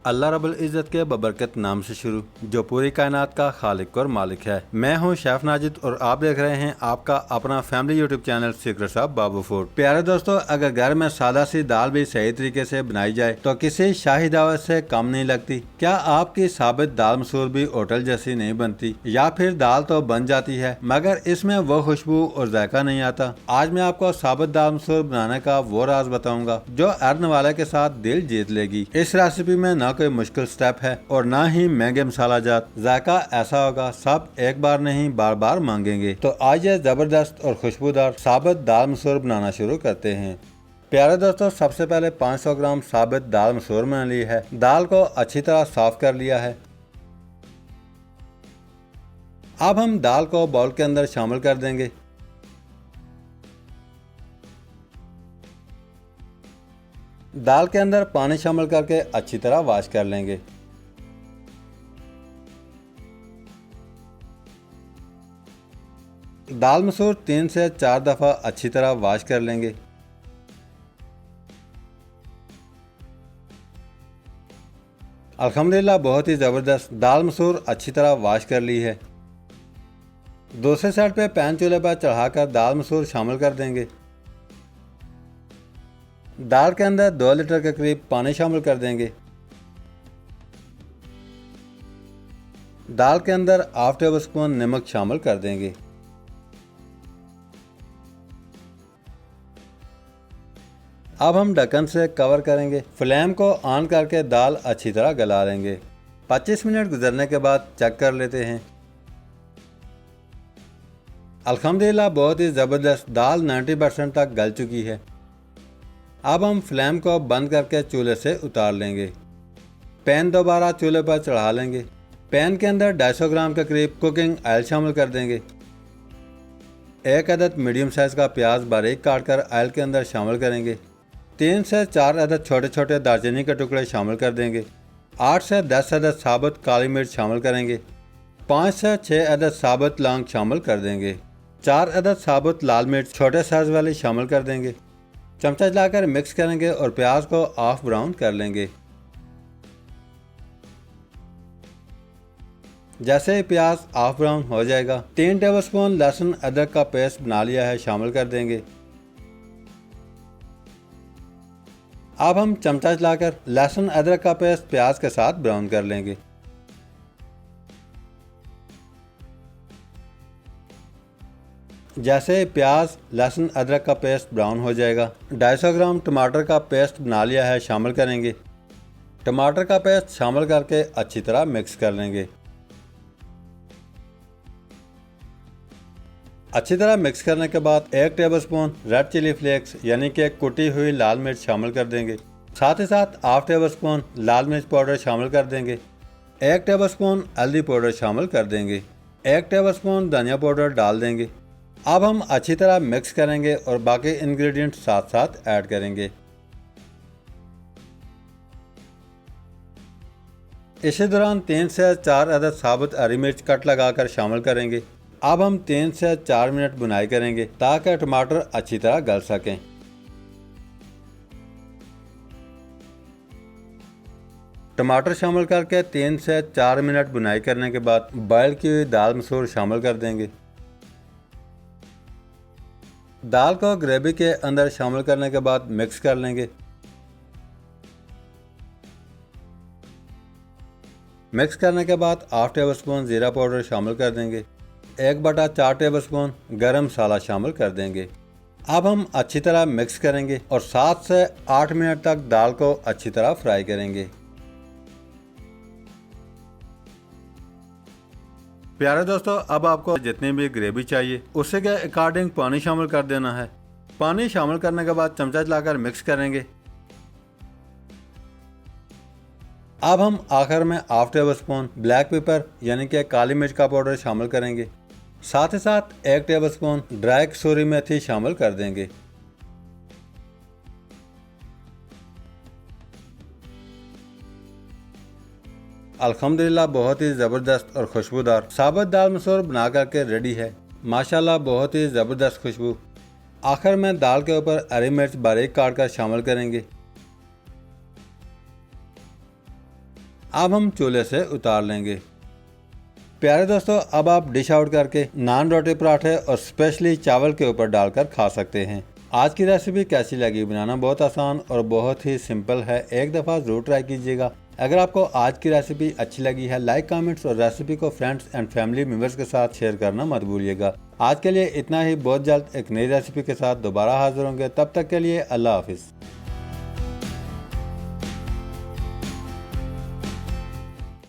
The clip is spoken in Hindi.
अल्लाह रब्बुल इज़्ज़त के बबरकत नाम से शुरू, जो पूरी कायनात का खालिक और मालिक है। मैं हूं शेफ नाजिद और आप देख रहे हैं आपका अपना family YouTube channel secrets of Babu food. प्यारे दोस्तों, अगर घर में सादा सी दाल भी सही तरीके से बनाई जाए तो किसी शाही दावत से कम नहीं लगती। क्या आपकी साबित दाल मसूर भी होटल जैसी नहीं बनती, या फिर दाल तो बन जाती है मगर इसमें वो खुशबू और जायका नहीं आता। आज मैं आपको साबित दाल मसूर बनाने का वो राज बताऊंगा जो अरन वाले के साथ दिल जीत लेगी। इस रेसिपी में ना कोई मुश्किल स्टेप है और ना ही महंगे मसाला जात। जायका ऐसा होगा सब एक बार नहीं बार बार मांगेंगे। तो आज ये जबरदस्त और खुशबूदार साबित दाल मसूर बनाना शुरू करते हैं। प्यारे दोस्तों, सबसे पहले 500 ग्राम साबित दाल मसूर मैंने ली है। दाल को अच्छी तरह साफ कर लिया है। अब हम दाल को बाउल के अंदर शामिल कर देंगे। दाल के अंदर पानी शामिल करके अच्छी तरह वॉश कर लेंगे। दाल मसूर 3 से 4 दफ़ा अच्छी तरह वॉश कर लेंगे। अल्हम्दुलिल्लाह बहुत ही ज़बरदस्त दाल मसूर अच्छी तरह वॉश कर ली है। दूसरे साइड पे पैन चूल्हे पर चढ़ाकर दाल मसूर शामिल कर देंगे। दाल के अंदर 2 लीटर के करीब पानी शामिल कर देंगे। दाल के अंदर हाफ टेबल स्पून नमक शामिल कर देंगे। अब हम ढक्कन से कवर करेंगे। फ्लेम को ऑन करके दाल अच्छी तरह गला लेंगे। 25 मिनट गुजरने के बाद चेक कर लेते हैं। अल्हम्दुलिल्लाह बहुत ही ज़बरदस्त दाल 90% तक गल चुकी है। अब हम फ्लेम को बंद करके चूल्हे से उतार लेंगे। पैन दोबारा चूल्हे पर चढ़ा लेंगे। पैन के अंदर 250 ग्राम के करीब कुकिंग ऑयल शामिल कर देंगे। एक अदद मीडियम साइज का प्याज बारीक काट कर ऑयल के अंदर शामिल करेंगे। 3 से 4 अदद छोटे छोटे दालचीनी के टुकड़े शामिल कर देंगे। 8 से 10 अदद साबुत काली मिर्च शामिल करेंगे। 5 से 6 अदद साबुत लौंग शामिल कर देंगे। 4 अदद साबुत लाल मिर्च छोटे साइज वाली शामिल कर देंगे। चमचा चलाकर मिक्स करेंगे और प्याज को हाफ ब्राउन कर लेंगे। जैसे ही प्याज हाफ ब्राउन हो जाएगा, 3 टेबलस्पून लहसुन अदरक का पेस्ट बना लिया है शामिल कर देंगे। अब हम चमचा चलाकर लहसुन अदरक का पेस्ट प्याज के साथ ब्राउन कर लेंगे। जैसे प्याज लहसुन अदरक का पेस्ट ब्राउन हो जाएगा, 250 ग्राम टमाटर का पेस्ट बना लिया है शामिल करेंगे। टमाटर का पेस्ट शामिल करके अच्छी तरह मिक्स कर लेंगे। अच्छी तरह मिक्स करने के बाद 1 टेबलस्पून रेड चिली फ्लेक्स यानी कि कुटी हुई लाल मिर्च शामिल कर देंगे। साथ ही साथ हाफ टेबलस्पून लाल मिर्च पाउडर शामिल कर देंगे। 1 टेबलस्पून हल्दी पाउडर शामिल कर देंगे। 1 टेबलस्पून धनिया पाउडर डाल देंगे। अब हम अच्छी तरह मिक्स करेंगे और बाकी इंग्रेडिएंट साथ साथ ऐड करेंगे। इसी दौरान 3 से 4 अदद साबुत हरी मिर्च कट लगाकर शामिल करेंगे। अब हम 3 से 4 मिनट बुनाई करेंगे ताकि टमाटर अच्छी तरह गल सकें। टमाटर शामिल करके 3 से 4 मिनट बुनाई करने के बाद बॉयल की हुई दाल मसूर शामिल कर देंगे। दाल को ग्रेवी के अंदर शामिल करने के बाद मिक्स कर लेंगे। मिक्स करने के बाद हाफ टेबल स्पून जीरा पाउडर शामिल कर देंगे। 1/4 टेबल स्पून गर्म मसाला शामिल कर देंगे। अब हम अच्छी तरह मिक्स करेंगे और 7 से 8 मिनट तक दाल को अच्छी तरह फ्राई करेंगे। प्यारे दोस्तों, अब आपको जितनी भी ग्रेवी चाहिए उससे के अकॉर्डिंग पानी शामिल कर देना है। पानी शामिल करने के बाद चमचा चलाकर मिक्स करेंगे। अब हम आखिर में half table spoon black pepper यानी कि काली मिर्च का पाउडर शामिल करेंगे। साथ ही साथ 1 टेबल स्पून ड्राई कसूरी मेथी शामिल कर देंगे। अल्हम्दुलिल्लाह बहुत ही ज़बरदस्त और खुशबूदार साबुत दाल मसूर बना करके रेडी है। माशाल्लाह बहुत ही ज़बरदस्त खुशबू। आखिर में दाल के ऊपर हरी मिर्च बारीक काट कर शामिल करेंगे। अब हम चूल्हे से उतार लेंगे। प्यारे दोस्तों, अब आप डिश आउट करके नान, रोटी, पराठे और स्पेशली चावल के ऊपर डालकर खा सकते हैं। आज की रेसिपी कैसी लगी? बनाना बहुत आसान और बहुत ही सिंपल है, एक दफ़ा ज़रूर ट्राई कीजिएगा। अगर आपको आज की रेसिपी अच्छी लगी है, लाइक, कमेंट्स और रेसिपी को फ्रेंड्स एंड फैमिली मेम्बर्स के साथ शेयर करना मत भूलिएगा। आज के लिए इतना ही। बहुत जल्द एक नई रेसिपी के साथ दोबारा हाजिर होंगे। तब तक के लिए अल्लाह हाफिज़।